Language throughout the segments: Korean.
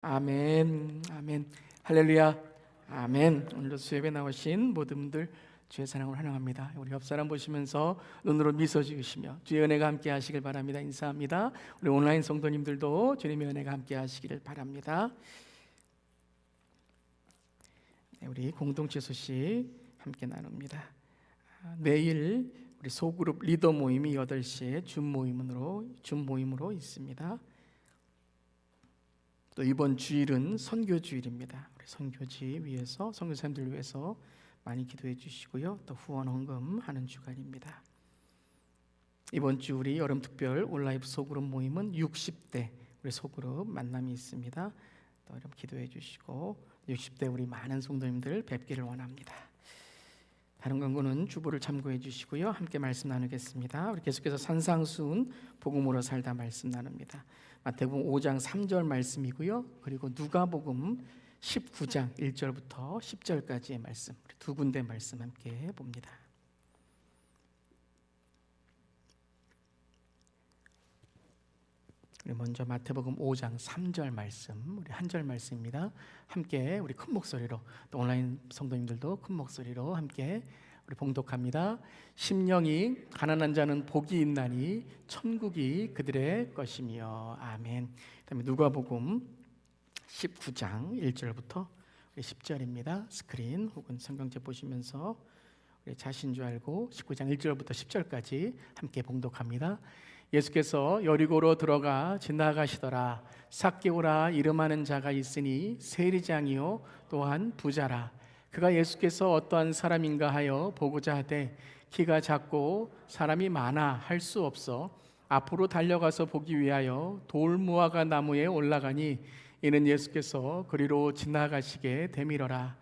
아멘, 아멘, 할렐루야, 아멘. 오늘도 수협에 나오신 모든 분들 주의 사랑을 환영합니다. 우리 옆 사람 보시면서 눈으로 미소 지으시며 주의 은혜가 함께 하시길 바랍니다. 인사합니다. 우리 온라인 성도님들도 주님의 은혜가 함께 하시기를 바랍니다. 우리 공동체 소식 함께 나눕니다. 내일 우리 소그룹 리더 모임이 8시에 줌 모임으로 있습니다. 또 이번 주일은 선교 주일입니다. 우리 선교지 위해서 선교사님들 위해서 많이 기도해 주시고요. 또 후원 헌금 하는 주간입니다. 이번 주 우리 여름 특별 온라인 소그룹 모임은 60대 우리 소그룹 만남이 있습니다. 또 여러분 기도해 주시고 60대 우리 많은 성도님들 뵙기를 원합니다. 다른 광고는 주보를 참고해 주시고요. 함께 말씀 나누겠습니다. 우리 계속해서 산상수훈 복음으로 살다 말씀 나눕니다. 마태복음 5장 3절 말씀이고요. 그리고 누가복음 19장 1절부터 10절까지의 말씀, 우리 두 군데 말씀 함께 봅니다. 우리 먼저 마태복음 5장 3절 말씀, 우리 한 절 말씀입니다. 함께 우리 큰 목소리로, 또 온라인 성도님들도 큰 목소리로 함께 우리 봉독합니다. 심령이 가난한 자는 복이 있나니 천국이 그들의 것이며. 아멘. 그다음에 누가복음 19장 1절부터 10절입니다. 스크린 혹은 성경책 보시면서 우리 자신 줄 알고 19장 1절부터 10절까지 함께 봉독합니다. 예수께서 여리고로 들어가 지나가시더라. 삭개오라 이름하는 자가 있으니 세리장이요 또한 부자라. 그가 예수께서 어떠한 사람인가 하여 보고자 하되 키가 작고 사람이 많아 할 수 없어 앞으로 달려가서 보기 위하여 돌무화과 나무에 올라가니 이는 예수께서 그리로 지나가시게 되밀어라.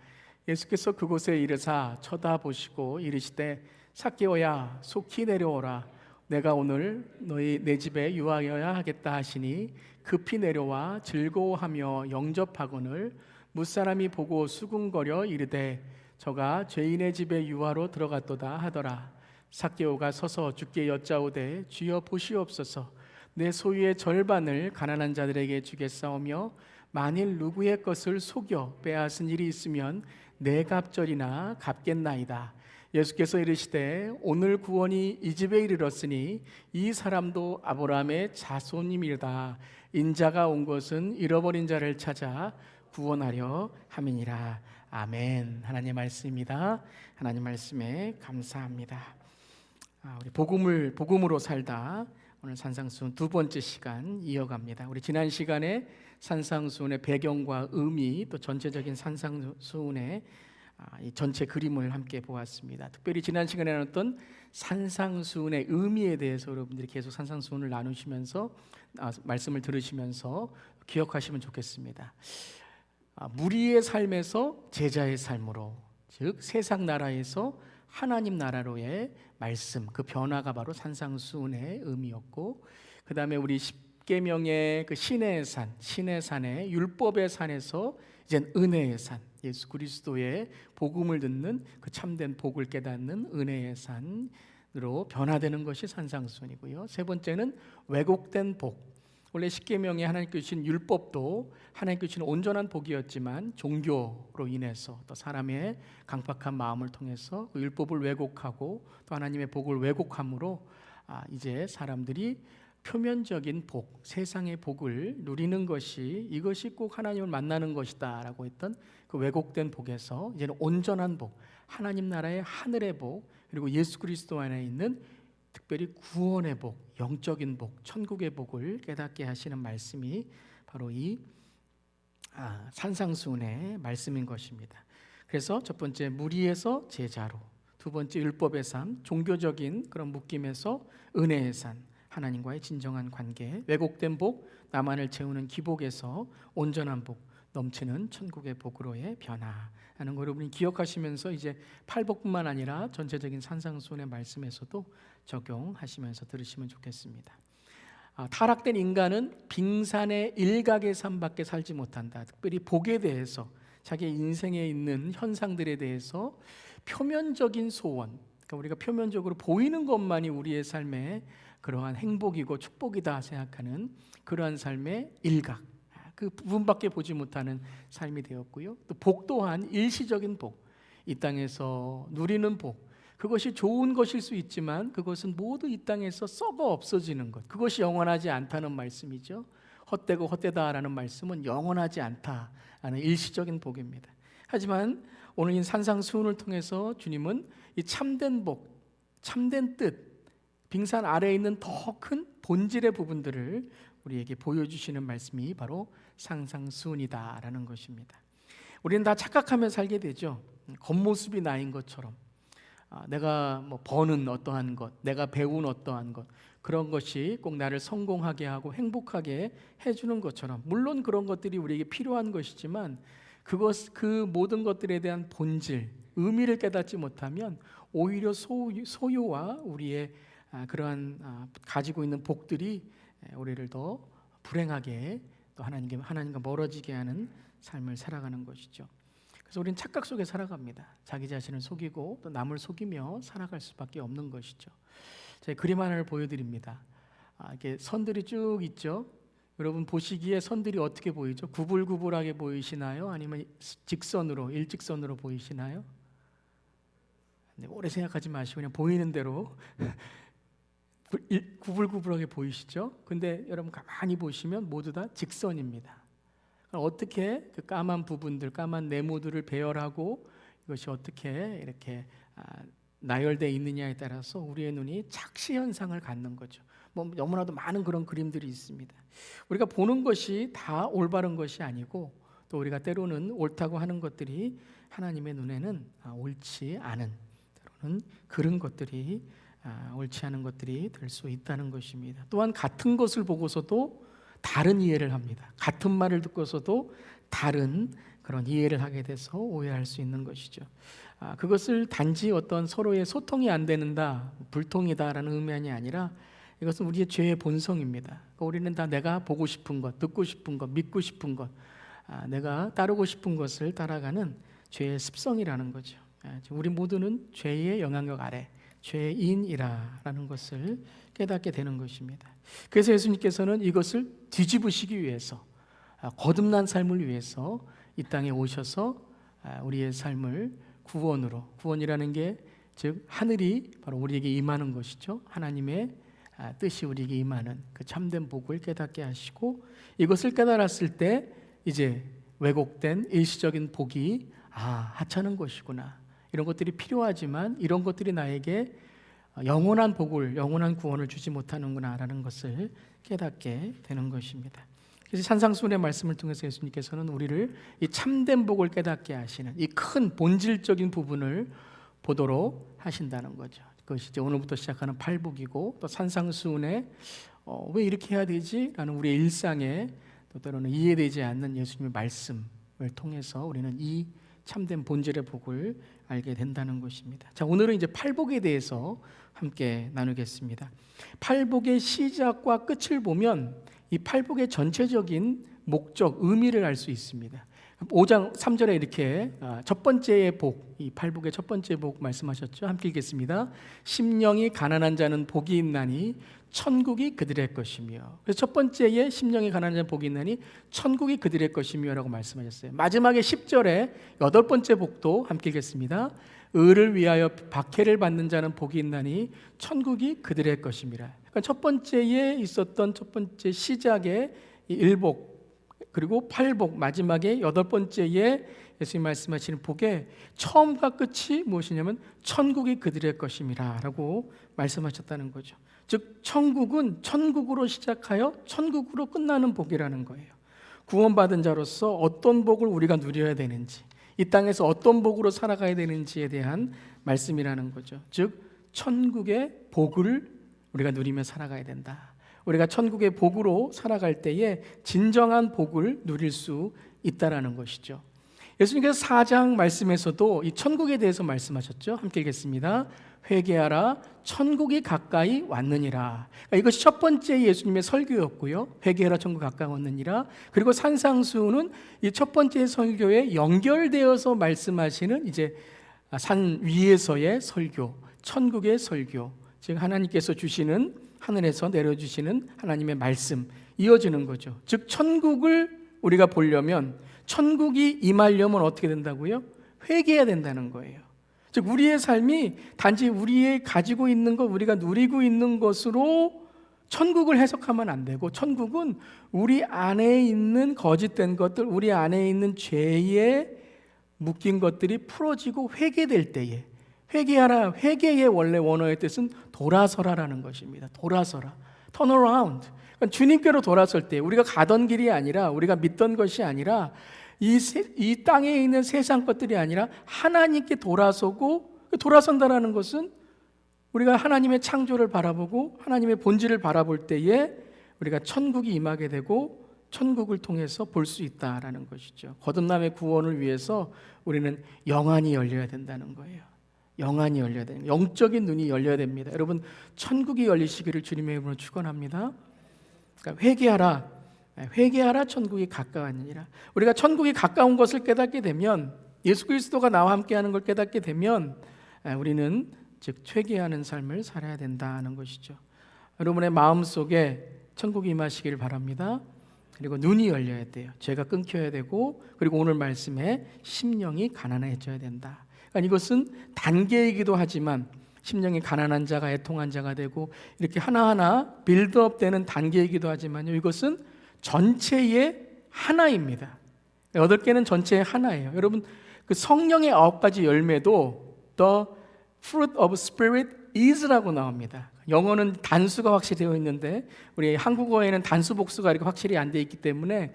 예수께서 그곳에 이르사 쳐다보시고 이르시되 삭개오야 속히 내려오라. 내가 오늘 너희 내 집에 유하여야 하겠다 하시니 급히 내려와 즐거워하며 영접하거늘 무사람이 보고 수군거려 이르되 저가 죄인의 집에 유하로 들어갔도다 하더라. 삭개오가 서서 주께 여짜오되 주여 보시옵소서. 내 소유의 절반을 가난한 자들에게 주겠사오며 만일 누구의 것을 속여 빼앗은 일이 있으면 내 갑절이나 갚겠나이다. 예수께서 이르시되 오늘 구원이 이 집에 이르렀으니 이 사람도 아브라함의 자손임이다. 인자가 온 것은 잃어버린 자를 찾아 구원하려 함이니라. 아멘. 하나님의 말씀입니다. 하나님 말씀에 감사합니다. 우리 복음으로 살다 오늘 산상수훈 두 번째 시간 이어갑니다. 우리 지난 시간에 산상수훈의 배경과 의미, 또 전체적인 산상수훈의 이 전체 그림을 함께 보았습니다. 특별히 지난 시간에 나눴던 산상수훈의 의미에 대해서 여러분들이 계속 산상수훈을 나누시면서 말씀을 들으시면서 기억하시면 좋겠습니다. 무리의 삶에서 제자의 삶으로, 즉 세상 나라에서 하나님 나라로의 말씀, 그 변화가 바로 산상수훈의 의미였고, 그 다음에 우리 십계명의 그 신의 산의 율법의 산에서 이젠 은혜의 산, 예수 그리스도의 복음을 듣는 그 참된 복을 깨닫는 은혜의 산으로 변화되는 것이 산상수훈이고요. 세 번째는 왜곡된 복. 원래 십계명에 하나님께 주신 율법도 하나님께 주신 온전한 복이었지만 종교로 인해서 또 사람의 강팍한 마음을 통해서 그 율법을 왜곡하고 또 하나님의 복을 왜곡함으로 이제 사람들이 표면적인 복, 세상의 복을 누리는 것이 이것이 꼭 하나님을 만나는 것이다 라고 했던 그 왜곡된 복에서 이제는 온전한 복, 하나님 나라의 하늘의 복, 그리고 예수 그리스도 안에 있는 특별히 구원의 복, 영적인 복, 천국의 복을 깨닫게 하시는 말씀이 바로 이 산상수훈의 말씀인 것입니다. 그래서 첫 번째 무리에서 제자로, 두 번째 율법의 삶, 종교적인 그런 묶임에서 은혜의 산, 하나님과의 진정한 관계, 왜곡된 복, 나만을 채우는 기복에서 온전한 복, 넘치는 천국의 복으로의 변화하는 거 여러분이 기억하시면서 이제 팔복뿐만 아니라 전체적인 산상수훈의 말씀에서도 적용하시면서 들으시면 좋겠습니다. 타락된 인간은 빙산의 일각의 삶밖에 살지 못한다. 특별히 복에 대해서, 자기 인생에 있는 현상들에 대해서 표면적인 소원, 그러니까 우리가 표면적으로 보이는 것만이 우리의 삶의 그러한 행복이고 축복이다 생각하는 그러한 삶의 일각, 그 부분밖에 보지 못하는 삶이 되었고요. 또 복 또한 일시적인 복, 이 땅에서 누리는 복, 그것이 좋은 것일 수 있지만 그것은 모두 이 땅에서 썩어 없어지는 것, 그것이 영원하지 않다는 말씀이죠. 헛되고 헛되다라는 말씀은 영원하지 않다라는 일시적인 복입니다. 하지만 오늘 이 산상수훈을 통해서 주님은 이 참된 복, 참된 뜻, 빙산 아래에 있는 더 큰 본질의 부분들을 우리에게 보여주시는 말씀이 바로 산상수훈이다라는 것입니다. 우리는 다 착각하며 살게 되죠. 겉모습이 나인 것처럼 내가 버는 어떠한 것, 내가 배운 어떠한 것, 그런 것이 꼭 나를 성공하게 하고 행복하게 해주는 것처럼, 물론 그런 것들이 우리에게 필요한 것이지만 그 모든 것들에 대한 본질, 의미를 깨닫지 못하면 오히려 소유와 우리의 그러한 가지고 있는 복들이 우리를 더 불행하게, 또 하나님과 멀어지게 하는 삶을 살아가는 것이죠. 그래서 우리는 착각 속에 살아갑니다. 자기 자신을 속이고 또 남을 속이며 살아갈 수밖에 없는 것이죠. 제가 그림 하나를 보여드립니다. 이렇게 선들이 쭉 있죠. 여러분 보시기에 선들이 어떻게 보이죠? 구불구불하게 보이시나요? 아니면 직선으로, 일직선으로 보이시나요? 오래 생각하지 마시고 그냥 보이는 대로 구불구불하게 보이시죠? 근데 여러분 가만히 보시면 모두 다 직선입니다. 어떻게 그 까만 부분들, 까만 네모들을 배열하고 이것이 어떻게 이렇게 나열되어 있느냐에 따라서 우리의 눈이 착시 현상을 갖는 거죠. 너무나도 많은 그런 그림들이 있습니다. 우리가 보는 것이 다 올바른 것이 아니고, 또 우리가 때로는 옳다고 하는 것들이 하나님의 눈에는 옳지 않은, 때로는 그런 것들이 옳지 않은 것들이 될 수 있다는 것입니다. 또한 같은 것을 보고서도 다른 이해를 합니다. 같은 말을 듣고서도 다른 그런 이해를 하게 돼서 오해할 수 있는 것이죠. 그것을 단지 어떤 서로의 소통이 안 되는다, 불통이다라는 의미가 아니라 이것은 우리의 죄의 본성입니다. 그러니까 우리는 다 내가 보고 싶은 것, 듣고 싶은 것, 믿고 싶은 것, 내가 따르고 싶은 것을 따라가는 죄의 습성이라는 거죠. 우리 모두는 죄의 영향력 아래 죄인이라는 것을 깨닫게 되는 것입니다. 그래서 예수님께서는 이것을 뒤집으시기 위해서, 거듭난 삶을 위해서 이 땅에 오셔서 우리의 삶을 구원이라는 게 즉 하늘이 바로 우리에게 임하는 것이죠. 하나님의 뜻이 우리에게 임하는 그 참된 복을 깨닫게 하시고, 이것을 깨달았을 때 이제 왜곡된 일시적인 복이 하찮은 것이구나, 이런 것들이 필요하지만 이런 것들이 나에게 영원한 복을, 영원한 구원을 주지 못하는구나 라는 것을 깨닫게 되는 것입니다. 그래서 산상수훈의 말씀을 통해서 예수님께서는 우리를 이 참된 복을 깨닫게 하시는 이 큰 본질적인 부분을 보도록 하신다는 거죠. 그것이 이제 오늘부터 시작하는 팔복이고, 또 산상수훈에 왜 이렇게 해야 되지? 라는 우리의 일상에 또 때로는 이해되지 않는 예수님의 말씀을 통해서 우리는 이 참된 본질의 복을 알게 된다는 것입니다. 자, 오늘은 이제 팔복에 대해서 함께 나누겠습니다. 팔복의 시작과 끝을 보면 이 팔복의 전체적인 목적, 의미를 알 수 있습니다. 5장 3절에 이렇게 첫 번째의 복, 이 팔복의 첫 번째 복 말씀하셨죠. 함께 읽겠습니다. 심령이 가난한 자는 복이 있나니 천국이 그들의 것이며. 그래서 첫 번째에 심령이 가난한 자는 복이 있나니 천국이 그들의 것이며 라고 말씀하셨어요. 마지막에 10절에 여덟 번째 복도 함께 읽겠습니다. 의를 위하여 박해를 받는 자는 복이 있나니 천국이 그들의 것임이라. 그러니까 첫 번째에 있었던 첫 번째 시작의 이 일복, 그리고 팔복, 마지막에 여덟 번째에 예수님 말씀하시는 복의 처음과 끝이 무엇이냐면 천국이 그들의 것임이라 라고 말씀하셨다는 거죠. 즉 천국은 천국으로 시작하여 천국으로 끝나는 복이라는 거예요. 구원받은 자로서 어떤 복을 우리가 누려야 되는지, 이 땅에서 어떤 복으로 살아가야 되는지에 대한 말씀이라는 거죠. 즉 천국의 복을 우리가 누리며 살아가야 된다. 우리가 천국의 복으로 살아갈 때에 진정한 복을 누릴 수 있다라는 것이죠. 예수님께서 4장 말씀에서도 이 천국에 대해서 말씀하셨죠. 함께 읽겠습니다. 회개하라, 천국이 가까이 왔느니라. 그러니까 이것이 첫 번째 예수님의 설교였고요. 회개하라, 천국 가까이 왔느니라. 그리고 산상수훈은 이 첫 번째 설교에 연결되어서 말씀하시는 이제 산 위에서의 설교, 천국의 설교, 즉 하나님께서 주시는, 하늘에서 내려주시는 하나님의 말씀, 이어지는 거죠. 즉 천국을 우리가 보려면, 천국이 임하려면 어떻게 된다고요? 회개해야 된다는 거예요. 즉 우리의 삶이 단지 우리의 가지고 있는 것, 우리가 누리고 있는 것으로 천국을 해석하면 안 되고, 천국은 우리 안에 있는 거짓된 것들, 우리 안에 있는 죄에 묶인 것들이 풀어지고 회개될 때에, 회개하라, 회개의 원래 원어의 뜻은 돌아서라라는 것입니다. 돌아서라, turn around. 그러니까 주님께로 돌아설 때, 우리가 가던 길이 아니라, 우리가 믿던 것이 아니라, 이 땅에 있는 세상 것들이 아니라 하나님께 돌아서고, 돌아선다라는 것은 우리가 하나님의 창조를 바라보고 하나님의 본질을 바라볼 때에 우리가 천국이 임하게 되고 천국을 통해서 볼 수 있다라는 것이죠. 거듭남의 구원을 위해서 우리는 영안이 열려야 된다는 거예요. 영안이 열려야 돼요. 영적인 눈이 열려야 됩니다. 여러분, 천국이 열리시기를 주님의 이름으로 축원합니다. 그러니까 회개하라, 천국이 가까웠느니라. 우리가 천국이 가까운 것을 깨닫게 되면, 예수 그리스도가 나와 함께하는 걸 깨닫게 되면 우리는 즉 회개하는 삶을 살아야 된다는 것이죠. 여러분의 마음속에 천국이 임하시길 바랍니다. 그리고 눈이 열려야 돼요. 죄가 끊겨야 되고, 그리고 오늘 말씀에 심령이 가난해져야 된다. 그러니까 이것은 단계이기도 하지만, 심령이 가난한 자가 애통한 자가 되고 이렇게 하나하나 빌드업 되는 단계이기도 하지만요, 이것은 전체의 하나입니다. 8개는 전체의 하나예요. 여러분, 그 성령의 9가지 열매도 The fruit of spirit is라고 나옵니다. 영어는 단수가 확실히 되어 있는데 우리 한국어에는 단수 복수가 이렇게 확실히 안 되어 있기 때문에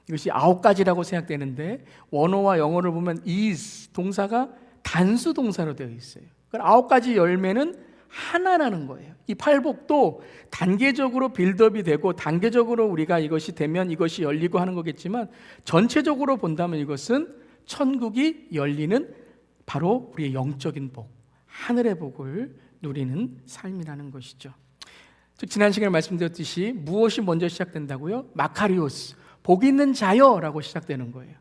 이것이 9가지라고 생각되는데, 원어와 영어를 보면 is 동사가 단수 동사로 되어 있어요. 그러니까 9가지 열매는 하나라는 거예요. 이 팔복도 단계적으로 빌드업이 되고 단계적으로 우리가 이것이 되면 이것이 열리고 하는 거겠지만, 전체적으로 본다면 이것은 천국이 열리는 바로 우리의 영적인 복, 하늘의 복을 누리는 삶이라는 것이죠. 즉 지난 시간에 말씀드렸듯이 무엇이 먼저 시작된다고요? 마카리오스, 복 있는 자여라고 시작되는 거예요.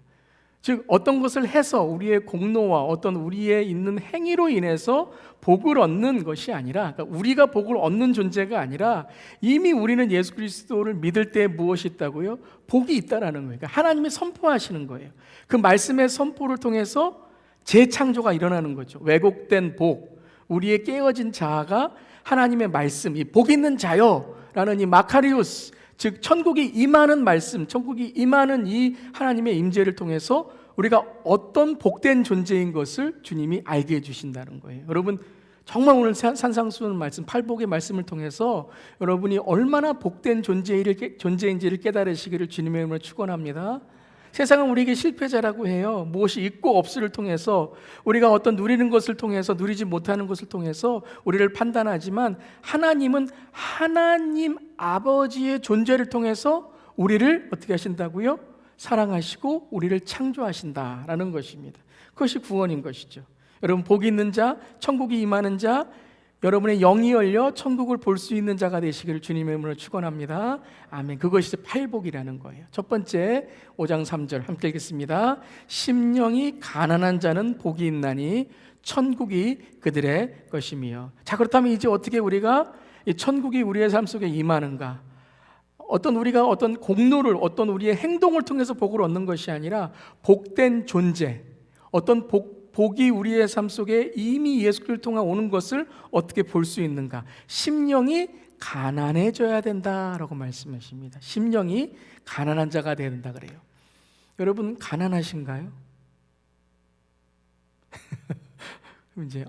즉 어떤 것을 해서 우리의 공로와 어떤 우리의 있는 행위로 인해서 복을 얻는 것이 아니라, 그러니까 우리가 복을 얻는 존재가 아니라 이미 우리는 예수 그리스도를 믿을 때 무엇이 있다고요? 복이 있다라는 거예요. 그러니까 하나님이 선포하시는 거예요. 그 말씀의 선포를 통해서 재창조가 일어나는 거죠. 왜곡된 복, 우리의 깨어진 자아가 하나님의 말씀, 이 복 있는 자여라는 이 마카리오스, 즉 천국이 임하는 말씀, 천국이 임하는 이 하나님의 임재를 통해서 우리가 어떤 복된 존재인 것을 주님이 알게 해주신다는 거예요. 여러분, 정말 오늘 산상수훈 말씀, 팔복의 말씀을 통해서 여러분이 얼마나 복된 존재인지를 깨달으시기를 주님의 이름으로 축원합니다. 세상은 우리에게 실패자라고 해요. 무엇이 있고 없을을 통해서, 우리가 어떤 누리는 것을 통해서, 누리지 못하는 것을 통해서 우리를 판단하지만, 하나님은 하나님 아버지의 존재를 통해서 우리를 어떻게 하신다고요? 사랑하시고 우리를 창조하신다라는 것입니다. 그것이 구원인 것이죠. 여러분, 복이 있는 자, 천국이 임하는 자, 여러분의 영이 열려 천국을 볼 수 있는 자가 되시기를 주님의 이름으로 축원합니다. 아멘. 그것이 팔복이라는 거예요. 첫 번째 5장 3절 함께 읽겠습니다. 심령이 가난한 자는 복이 있나니 천국이 그들의 것이며. 자, 그렇다면 이제 어떻게 우리가 이 천국이 우리의 삶 속에 임하는가? 우리가 어떤 공로를, 어떤 우리의 행동을 통해서 복을 얻는 것이 아니라 복된 존재, 어떤 복이 우리의 삶 속에 이미 예수 그리스도를 통해 오는 것을 어떻게 볼 수 있는가? 심령이 가난해져야 된다라고 말씀하십니다. 심령이 가난한 자가 되어야 된다 그래요. 여러분, 가난하신가요? 그럼 이제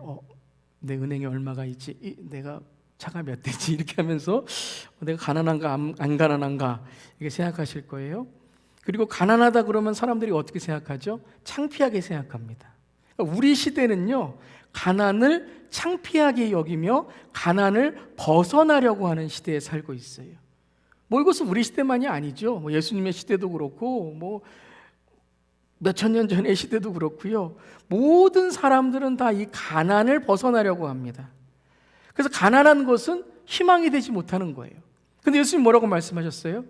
내 은행에 얼마가 있지? 내가 차가 몇 대지? 이렇게 하면서 내가 가난한가 안 가난한가 이렇게 생각하실 거예요. 그리고 가난하다 그러면 사람들이 어떻게 생각하죠? 창피하게 생각합니다. 우리 시대는요, 가난을 창피하게 여기며 가난을 벗어나려고 하는 시대에 살고 있어요. 이것은 우리 시대만이 아니죠. 예수님의 시대도 그렇고 몇천 년 전의 시대도 그렇고요. 모든 사람들은 다 이 가난을 벗어나려고 합니다. 그래서 가난한 것은 희망이 되지 못하는 거예요. 근데 예수님 뭐라고 말씀하셨어요?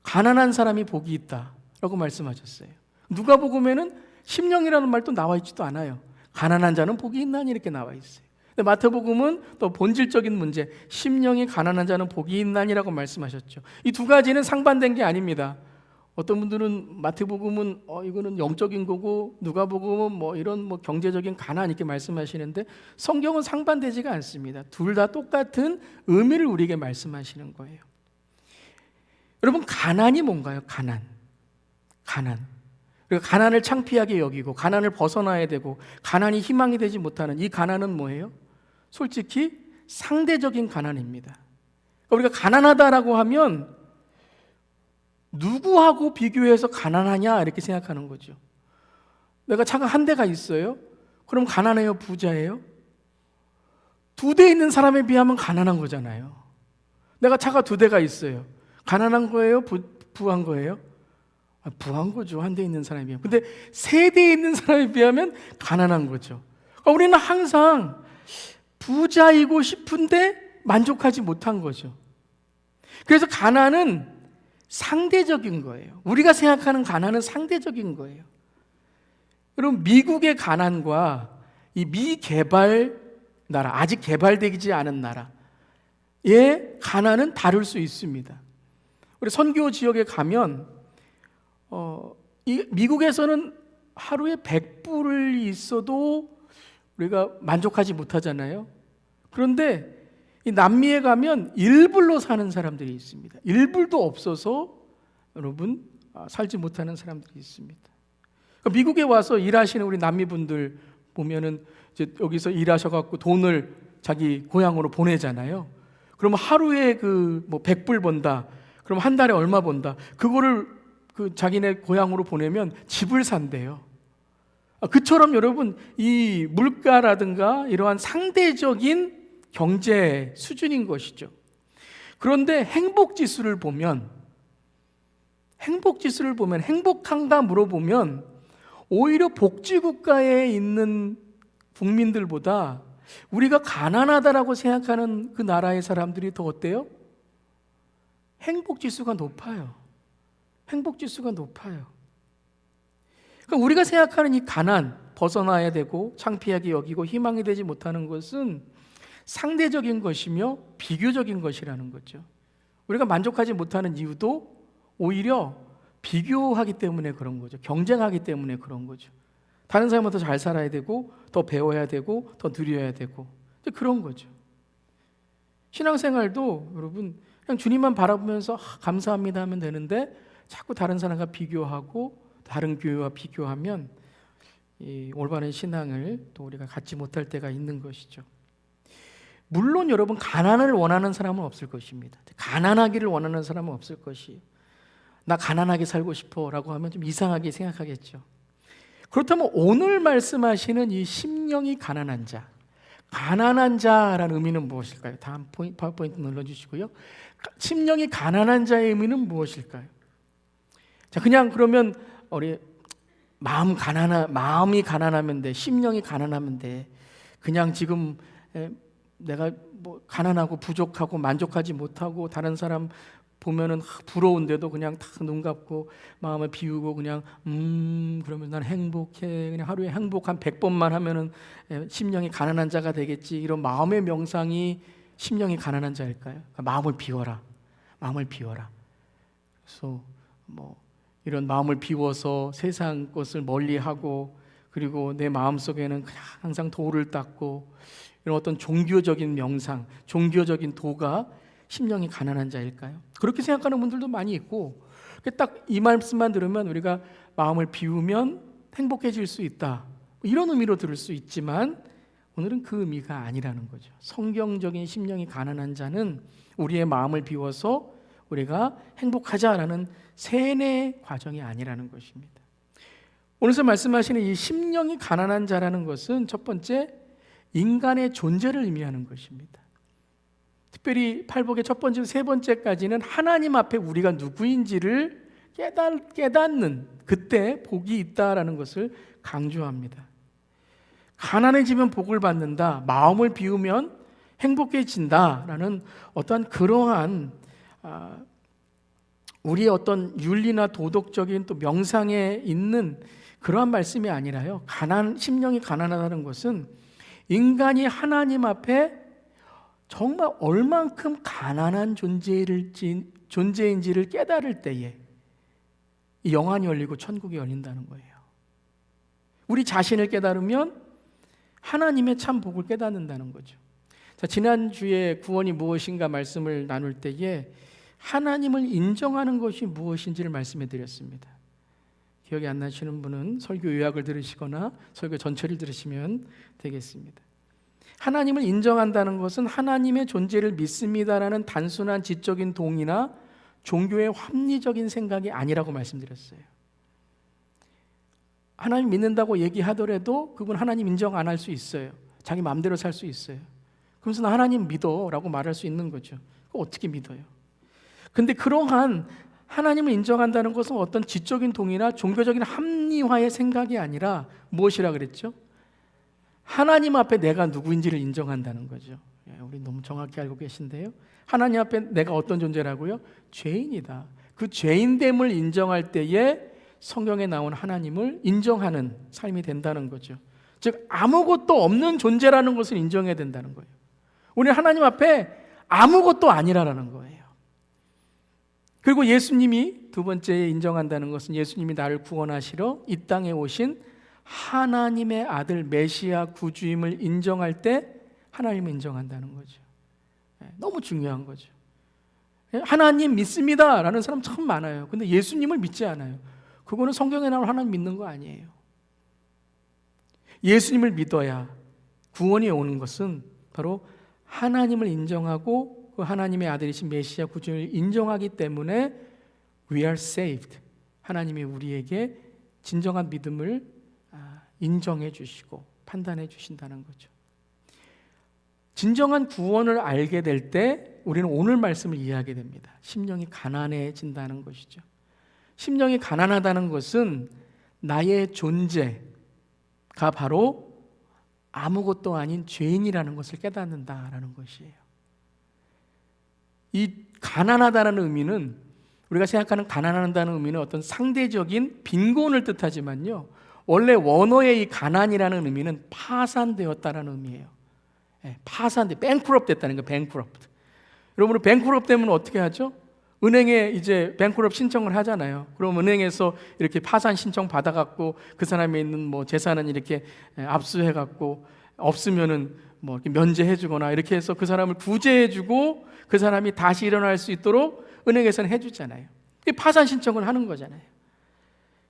가난한 사람이 복이 있다라고 말씀하셨어요. 누가복음에는 심령이라는 말도 나와 있지도 않아요. 가난한 자는 복이 있나니 이렇게 나와 있어요. 근데 마태복음은 또 본질적인 문제, 심령이 가난한 자는 복이 있나니라고 말씀하셨죠. 이 두 가지는 상반된 게 아닙니다. 어떤 분들은 마태복음은 이거는 영적인 거고 누가복음은 뭐 이런 뭐 경제적인 가난 이렇게 말씀하시는데 성경은 상반되지가 않습니다. 둘 다 똑같은 의미를 우리에게 말씀하시는 거예요. 여러분, 가난이 뭔가요? 가난. 그리고 가난을 창피하게 여기고 가난을 벗어나야 되고 가난이 희망이 되지 못하는 이 가난은 뭐예요? 솔직히 상대적인 가난입니다. 우리가 가난하다라고 하면 누구하고 비교해서 가난하냐 이렇게 생각하는 거죠. 내가 차가 한 대가 있어요? 그럼 가난해요? 부자예요? 2대 있는 사람에 비하면 가난한 거잖아요. 내가 차가 2대가 있어요. 가난한 거예요? 부한 거예요? 부한 거죠. 1대 있는 사람에 비하면. 근데 3대 있는 사람에 비하면 가난한 거죠. 그러니까 우리는 항상 부자이고 싶은데 만족하지 못한 거죠. 그래서 가난은 상대적인 거예요. 우리가 생각하는 가난은 상대적인 거예요. 여러분, 미국의 가난과 이 미개발 나라, 아직 개발되지 않은 나라의 가난은 다를 수 있습니다. 우리 선교 지역에 가면 이 미국에서는 하루에 100불이 있어도 우리가 만족하지 못하잖아요. 그런데 이 남미에 가면 1불로 사는 사람들이 있습니다. 1불도 없어서 여러분 살지 못하는 사람들이 있습니다. 미국에 와서 일하시는 우리 남미 분들 보면은 이제 여기서 일하셔갖고 돈을 자기 고향으로 보내잖아요. 그러면 하루에 뭐 100불 번다. 그럼 한 달에 얼마 번다. 그거를 자기네 고향으로 보내면 집을 산대요. 그처럼 여러분 이 물가라든가 이러한 상대적인 경제 수준인 것이죠. 그런데 행복지수를 보면 행복한가 물어보면 오히려 복지국가에 있는 국민들보다 우리가 가난하다라고 생각하는 그 나라의 사람들이 더 어때요? 행복지수가 높아요. 그러니까 우리가 생각하는 이 가난, 벗어나야 되고 창피하게 여기고 희망이 되지 못하는 것은 상대적인 것이며 비교적인 것이라는 거죠. 우리가 만족하지 못하는 이유도 오히려 비교하기 때문에 그런 거죠. 경쟁하기 때문에 그런 거죠. 다른 사람보다 더 잘 살아야 되고 더 배워야 되고 더 누려야 되고 그런 거죠. 신앙생활도 여러분 그냥 주님만 바라보면서 감사합니다 하면 되는데 자꾸 다른 사람과 비교하고 다른 교회와 비교하면 이 올바른 신앙을 또 우리가 갖지 못할 때가 있는 것이죠. 물론 여러분 가난을 원하는 사람은 없을 것입니다. 가난하기를 원하는 사람은 없을 것이에요. 나 가난하게 살고 싶어 라고 하면 좀 이상하게 생각하겠죠. 그렇다면 오늘 말씀하시는 이 심령이 가난한 자라는 의미는 무엇일까요? 다음 파워포인트 눌러주시고요. 심령이 가난한 자의 의미는 무엇일까요? 자, 그냥 그러면 우리 마음이 가난하면 돼, 심령이 가난하면 돼. 그냥 지금 내가 뭐 가난하고 부족하고 만족하지 못하고 다른 사람 보면은 부러운데도 그냥 다 눈 감고 마음을 비우고 그냥 그러면 난 행복해. 그냥 하루에 행복 한 100번만 하면은 심령이 가난한 자가 되겠지. 이런 마음의 명상이 심령이 가난한 자일까요? 마음을 비워라. 그래서 뭐 이런 마음을 비워서 세상 것을 멀리하고 그리고 내 마음속에는 그냥 항상 도를 닦고 이런 어떤 종교적인 명상, 종교적인 도가 심령이 가난한 자일까요? 그렇게 생각하는 분들도 많이 있고 딱 이 말씀만 들으면 우리가 마음을 비우면 행복해질 수 있다 이런 의미로 들을 수 있지만 오늘은 그 의미가 아니라는 거죠. 성경적인 심령이 가난한 자는 우리의 마음을 비워서 우리가 행복하자라는 세뇌 과정이 아니라는 것입니다. 오늘서 말씀하시는 이 심령이 가난한 자라는 것은 첫 번째 인간의 존재를 의미하는 것입니다. 특별히 팔복의 첫 번째, 세 번째까지는 하나님 앞에 우리가 누구인지를 깨닫는 그때 복이 있다라는 것을 강조합니다. 가난해지면 복을 받는다, 마음을 비우면 행복해진다라는 어떠한 그러한 우리의 어떤 윤리나 도덕적인 또 명상에 있는 그러한 말씀이 아니라요. 심령이 가난하다는 것은 인간이 하나님 앞에 정말 얼만큼 가난한 존재인지를 깨달을 때에 이 영안이 열리고 천국이 열린다는 거예요. 우리 자신을 깨달으면 하나님의 참 복을 깨닫는다는 거죠. 자, 지난주에 구원이 무엇인가 말씀을 나눌 때에 하나님을 인정하는 것이 무엇인지를 말씀해 드렸습니다. 기억이 안 나시는 분은 설교 요약을 들으시거나 설교 전체를 들으시면 되겠습니다. 하나님을 인정한다는 것은 하나님의 존재를 믿습니다라는 단순한 지적인 동의나 종교의 합리적인 생각이 아니라고 말씀드렸어요. 하나님 믿는다고 얘기하더라도 그분 하나님 인정 안 할 수 있어요. 자기 마음대로 살 수 있어요. 그러면서 나 하나님 믿어 라고 말할 수 있는 거죠. 어떻게 믿어요? 근데 그러한 하나님을 인정한다는 것은 어떤 지적인 동의나 종교적인 합리화의 생각이 아니라 무엇이라 그랬죠? 하나님 앞에 내가 누구인지를 인정한다는 거죠. 우리 너무 정확히 알고 계신데요. 하나님 앞에 내가 어떤 존재라고요? 죄인이다. 그 죄인됨을 인정할 때에 성경에 나온 하나님을 인정하는 삶이 된다는 거죠. 즉 아무것도 없는 존재라는 것을 인정해야 된다는 거예요. 우리는 하나님 앞에 아무것도 아니라는 거예요. 그리고 예수님이 두 번째 인정한다는 것은 예수님이 나를 구원하시러 이 땅에 오신 하나님의 아들 메시아 구주임을 인정할 때 하나님을 인정한다는 거죠. 너무 중요한 거죠. 하나님 믿습니다 라는 사람 참 많아요. 근데 예수님을 믿지 않아요. 그거는 성경에 나온 하나님 믿는 거 아니에요. 예수님을 믿어야 구원이 오는 것은 바로 하나님을 인정하고 그 하나님의 아들이신 메시아 구주를 인정하기 때문에 we are saved. 하나님이 우리에게 진정한 믿음을 인정해 주시고 판단해 주신다는 거죠. 진정한 구원을 알게 될 때 우리는 오늘 말씀을 이해하게 됩니다. 심령이 가난해진다는 것이죠. 심령이 가난하다는 것은 나의 존재가 바로 아무것도 아닌 죄인이라는 것을 깨닫는다라는 것이에요. 이 가난하다는 의미는 우리가 생각하는 가난하다는 의미는 어떤 상대적인 빈곤을 뜻하지만요, 원래 원어의 이 가난이라는 의미는 파산되었다는 의미예요. 파산돼, bankrupt 됐다는 거예요. bankrupt. 여러분, bankrupt 되면 어떻게 하죠? 은행에 이제 bankrupt 신청을 하잖아요. 그럼 은행에서 이렇게 파산 신청 받아갖고 그 사람이 있는 뭐 재산은 이렇게 압수해갖고 없으면은 뭐 이렇게 면제해주거나 이렇게 해서 그 사람을 구제해주고 그 사람이 다시 일어날 수 있도록 은행에서는 해주잖아요. 파산 신청을 하는 거잖아요.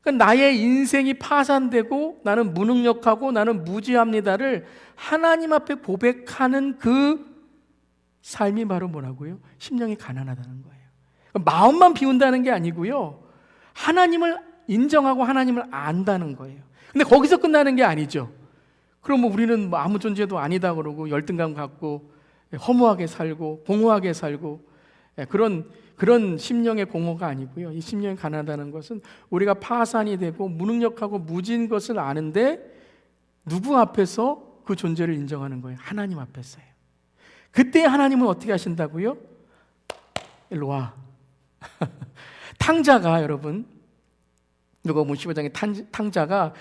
그러니까 나의 인생이 파산되고 나는 무능력하고 나는 무지합니다를 하나님 앞에 고백하는 그 삶이 바로 뭐라고요? 심령이 가난하다는 거예요. 마음만 비운다는 게 아니고요, 하나님을 인정하고 하나님을 안다는 거예요. 근데 거기서 끝나는 게 아니죠. 그럼 뭐 우리는 뭐 아무 존재도 아니다 그러고 열등감 갖고 허무하게 살고 공허하게 살고 그런 심령의 공허가 아니고요. 이 심령이 가난하다는 것은 우리가 파산이 되고 무능력하고 무지인 것을 아는데 누구 앞에서 그 존재를 인정하는 거예요? 하나님 앞에서요. 그때 하나님은 어떻게 하신다고요? 일로 와. 탕자가, 여러분, 누가복음 15장의 탕자가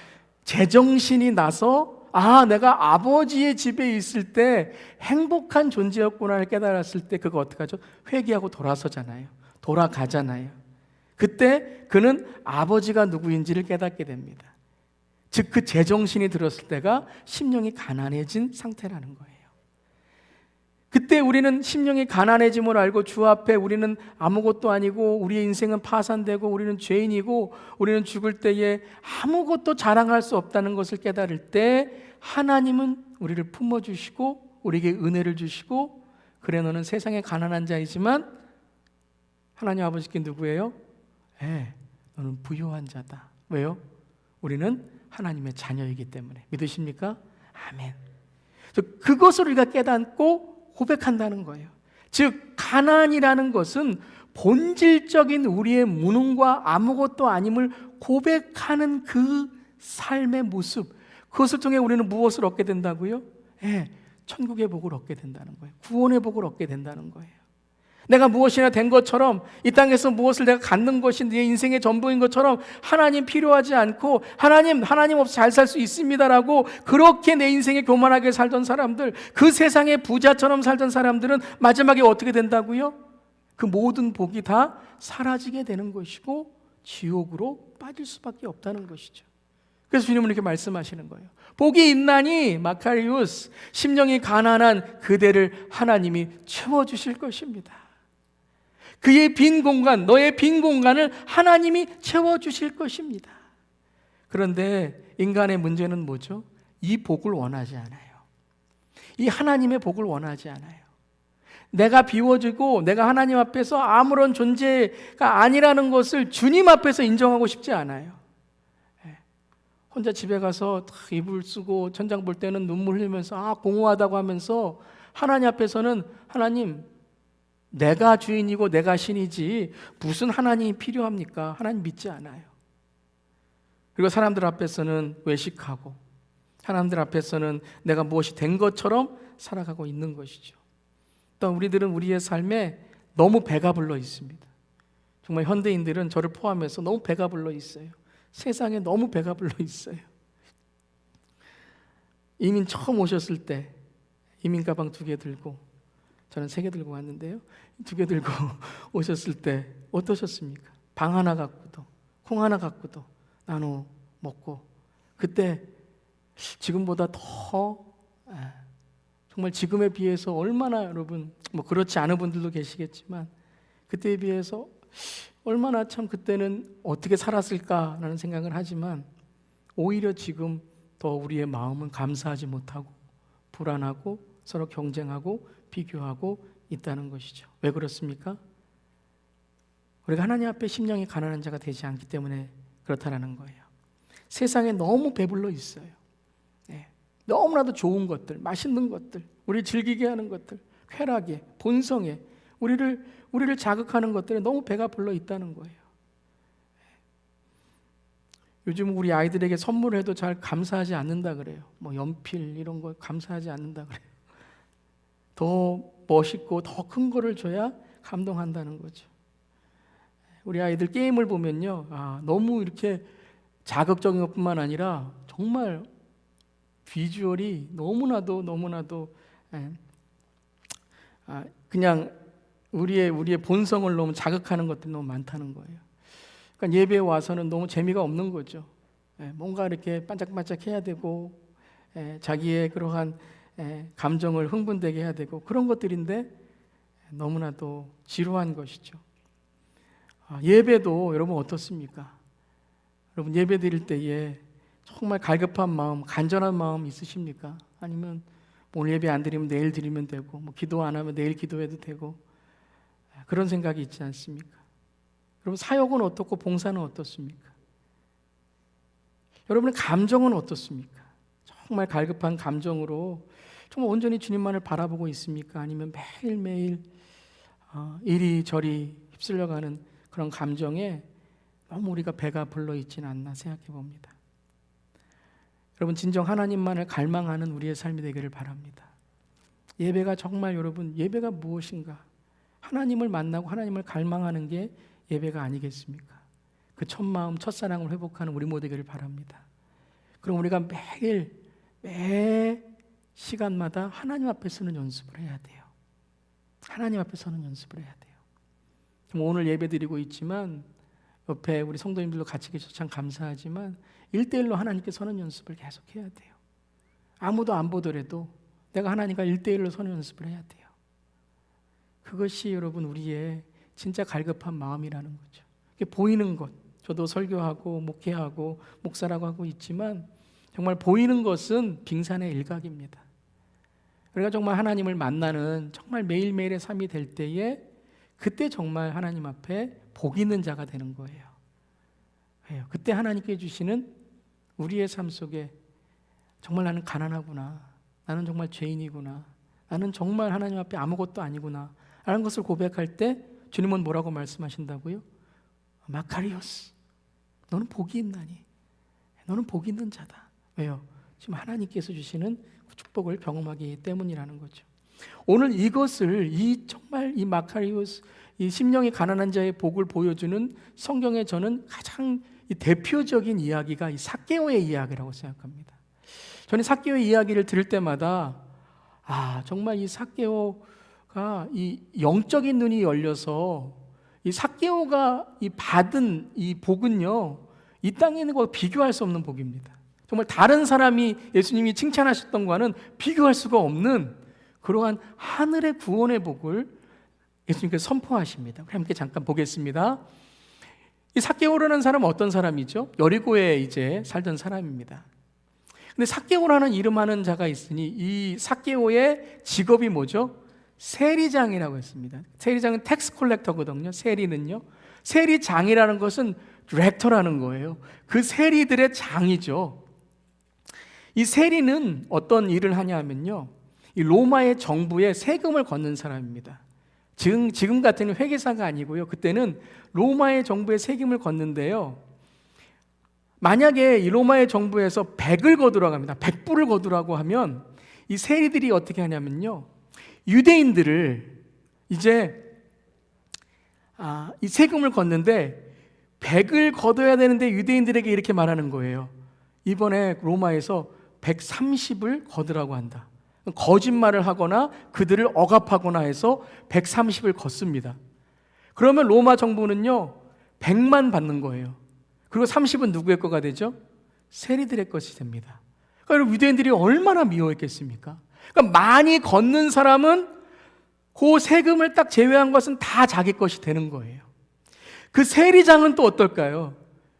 제정신이 나서 내가 아버지의 집에 있을 때 행복한 존재였구나를 깨달았을 때 그거 어떡하죠? 회개하고 돌아서잖아요. 돌아가잖아요. 그때 그는 아버지가 누구인지를 깨닫게 됩니다. 즉 그 제정신이 들었을 때가 심령이 가난해진 상태라는 거예요. 그때 우리는 심령이 가난해짐을 알고 주 앞에 우리는 아무것도 아니고 우리의 인생은 파산되고 우리는 죄인이고 우리는 죽을 때에 아무것도 자랑할 수 없다는 것을 깨달을 때 하나님은 우리를 품어주시고 우리에게 은혜를 주시고, 그래 너는 세상에 가난한 자이지만 하나님 아버지께 누구예요? 너는 부유한 자다. 왜요? 우리는 하나님의 자녀이기 때문에. 믿으십니까? 아멘. 그것을 우리가 깨닫고 고백한다는 거예요. 즉 가난이라는 것은 본질적인 우리의 무능과 아무것도 아님을 고백하는 그 삶의 모습, 그것을 통해 우리는 무엇을 얻게 된다고요? 천국의 복을 얻게 된다는 거예요. 구원의 복을 얻게 된다는 거예요. 내가 무엇이나 된 것처럼, 이 땅에서 무엇을 내가 갖는 것이 내 인생의 전부인 것처럼 하나님 필요하지 않고 하나님 없이 잘 살 수 있습니다라고 그렇게 내 인생에 교만하게 살던 사람들, 그 세상의 부자처럼 살던 사람들은 마지막에 어떻게 된다고요? 그 모든 복이 다 사라지게 되는 것이고 지옥으로 빠질 수밖에 없다는 것이죠. 그래서 주님은 이렇게 말씀하시는 거예요. 복이 있나니 마카리우스, 심령이 가난한 그대를 하나님이 채워주실 것입니다. 그의 빈 공간, 너의 빈 공간을 하나님이 채워주실 것입니다. 그런데 인간의 문제는 뭐죠? 이 복을 원하지 않아요. 이 하나님의 복을 원하지 않아요. 내가 비워지고 내가 하나님 앞에서 아무런 존재가 아니라는 것을 주님 앞에서 인정하고 싶지 않아요. 혼자 집에 가서 딱 이불 쓰고 천장 볼 때는 눈물 흘리면서 공허하다고 하면서 하나님 앞에서는 하나님, 내가 주인이고 내가 신이지 무슨 하나님이 필요합니까? 하나님 믿지 않아요. 그리고 사람들 앞에서는 외식하고 사람들 앞에서는 내가 무엇이 된 것처럼 살아가고 있는 것이죠. 또 우리들은 우리의 삶에 너무 배가 불러 있습니다. 정말 현대인들은 저를 포함해서 너무 배가 불러 있어요. 세상에 너무 배가 불러 있어요. 이민 처음 오셨을 때 이민 가방 2개 들고, 저는 3개 들고 왔는데요, 2개 들고 오셨을 때 어떠셨습니까? 방 하나 갖고도 콩 하나 갖고도 나눠 먹고, 그때 지금보다 더 정말 지금에 비해서 얼마나, 여러분 뭐 그렇지 않은 분들도 계시겠지만 그때에 비해서 얼마나 참 그때는 어떻게 살았을까라는 생각을 하지만, 오히려 지금 더 우리의 마음은 감사하지 못하고 불안하고 서로 경쟁하고 비교하고 있다는 것이죠. 왜 그렇습니까? 우리가 하나님 앞에 심령이 가난한 자가 되지 않기 때문에 그렇다라는 거예요. 세상에 너무 배불러 있어요. 너무나도 좋은 것들, 맛있는 것들, 우리를 즐기게 하는 것들, 쾌락에, 본성에 우리를 자극하는 것들에 너무 배가 불러 있다는 거예요. 요즘 우리 아이들에게 선물을 해도 잘 감사하지 않는다 그래요. 뭐 연필 이런 거 감사하지 않는다 그래요. 더 멋있고 더 큰 거를 줘야 감동한다는 거죠. 우리 아이들 게임을 보면요, 너무 이렇게 자극적인 것뿐만 아니라 정말 비주얼이 너무나도 그냥 우리의 본성을 너무 자극하는 것들이 너무 많다는 거예요. 그러니까 예배에 와서는 너무 재미가 없는 거죠. 뭔가 이렇게 반짝반짝 해야 되고, 자기의 그러한 감정을 흥분되게 해야 되고, 그런 것들인데 너무나도 지루한 것이죠. 예배도 여러분 어떻습니까? 여러분 예배 드릴 때에 정말 갈급한 마음, 간절한 마음 있으십니까? 아니면 오늘 예배 안 드리면 내일 드리면 되고, 뭐 기도 안 하면 내일 기도해도 되고, 그런 생각이 있지 않습니까? 여러분 사역은 어떻고 봉사는 어떻습니까? 여러분의 감정은 어떻습니까? 정말 갈급한 감정으로 정말 온전히 주님만을 바라보고 있습니까? 아니면 매일매일 이리저리 휩쓸려가는 그런 감정에 너무 우리가 배가 불러 있지는 않나 생각해 봅니다. 여러분 진정 하나님만을 갈망하는 우리의 삶이 되기를 바랍니다. 예배가 정말, 여러분 예배가 무엇인가? 하나님을 만나고 하나님을 갈망하는 게 예배가 아니겠습니까? 그 첫 마음, 첫사랑을 회복하는 우리 모두 되기를 바랍니다. 그럼 우리가 매 시간마다 하나님 앞에서는 연습을 해야 돼요. 하나님 앞에서는 연습을 해야 돼요. 오늘 예배 드리고 있지만 옆에 우리 성도님들도 같이 계셔서 참 감사하지만 1대1로 하나님께 서는 연습을 계속 해야 돼요. 아무도 안 보더라도 내가 하나님과 1대1로 서는 연습을 해야 돼요. 그것이 여러분 우리의 진짜 갈급한 마음이라는 거죠. 보이는 것, 저도 설교하고 목회하고 목사라고 하고 있지만 정말 보이는 것은 빙산의 일각입니다. 우리가 정말 하나님을 만나는 정말 매일매일의 삶이 될 때에 그때 정말 하나님 앞에 복 있는 자가 되는 거예요. 그때 하나님께 주시는 우리의 삶 속에 정말 나는 가난하구나, 나는 정말 죄인이구나, 나는 정말 하나님 앞에 아무것도 아니구나 라는 것을 고백할 때 주님은 뭐라고 말씀하신다고요? 마카리오스, 너는 복이 있나니, 너는 복이 있는 자다. 왜요? 지금 하나님께서 주시는 축복을 경험하기 때문이라는 거죠. 오늘 이것을 정말 이 마카리오스, 이 심령이 가난한 자의 복을 보여주는 성경의 저는 가장 대표적인 이야기가 이 삭개오의 이야기라고 생각합니다. 저는 삭개오의 이야기를 들을 때마다 정말 이 삭개오가 이 영적인 눈이 열려서 이 삭개오가 이 받은 이 복은요, 이 땅에 있는 것과 비교할 수 없는 복입니다. 정말 다른 사람이 예수님이 칭찬하셨던 것과는 비교할 수가 없는 그러한 하늘의 구원의 복을 예수님께서 선포하십니다. 우리 함께 잠깐 보겠습니다. 이 삭개오라는 사람은 어떤 사람이죠? 여리고에 이제 살던 사람입니다. 근데 삭개오라는 이름하는 자가 있으니 이 삭개오의 직업이 뭐죠? 세리장이라고 했습니다. 세리장은 텍스 콜렉터거든요. 세리는요. 세리장이라는 것은 디렉터라는 거예요. 그 세리들의 장이죠. 이 세리는 어떤 일을 하냐 하면요, 이 로마의 정부에 세금을 걷는 사람입니다. 지금 같은 회계사가 아니고요, 그때는 로마의 정부에 세금을 걷는데요, 만약에 이 로마의 정부에서 100을 거두라고 합니다. 100불을 거두라고 하면 이 세리들이 어떻게 하냐면요, 유대인들을 이제 이 세금을 걷는데 100을 거둬야 되는데 유대인들에게 이렇게 말하는 거예요. 이번에 로마에서 130을 거두라고 한다. 거짓말을 하거나 그들을 억압하거나 해서 130을 걷습니다. 그러면 로마 정부는요 100만 받는 거예요. 그리고 30은 누구의 거가 되죠? 세리들의 것이 됩니다. 그러니까 유대인들이 얼마나 미워했겠습니까? 그러니까 많이 걷는 사람은 그 세금을 딱 제외한 것은 다 자기 것이 되는 거예요. 그 세리장은 또 어떨까요?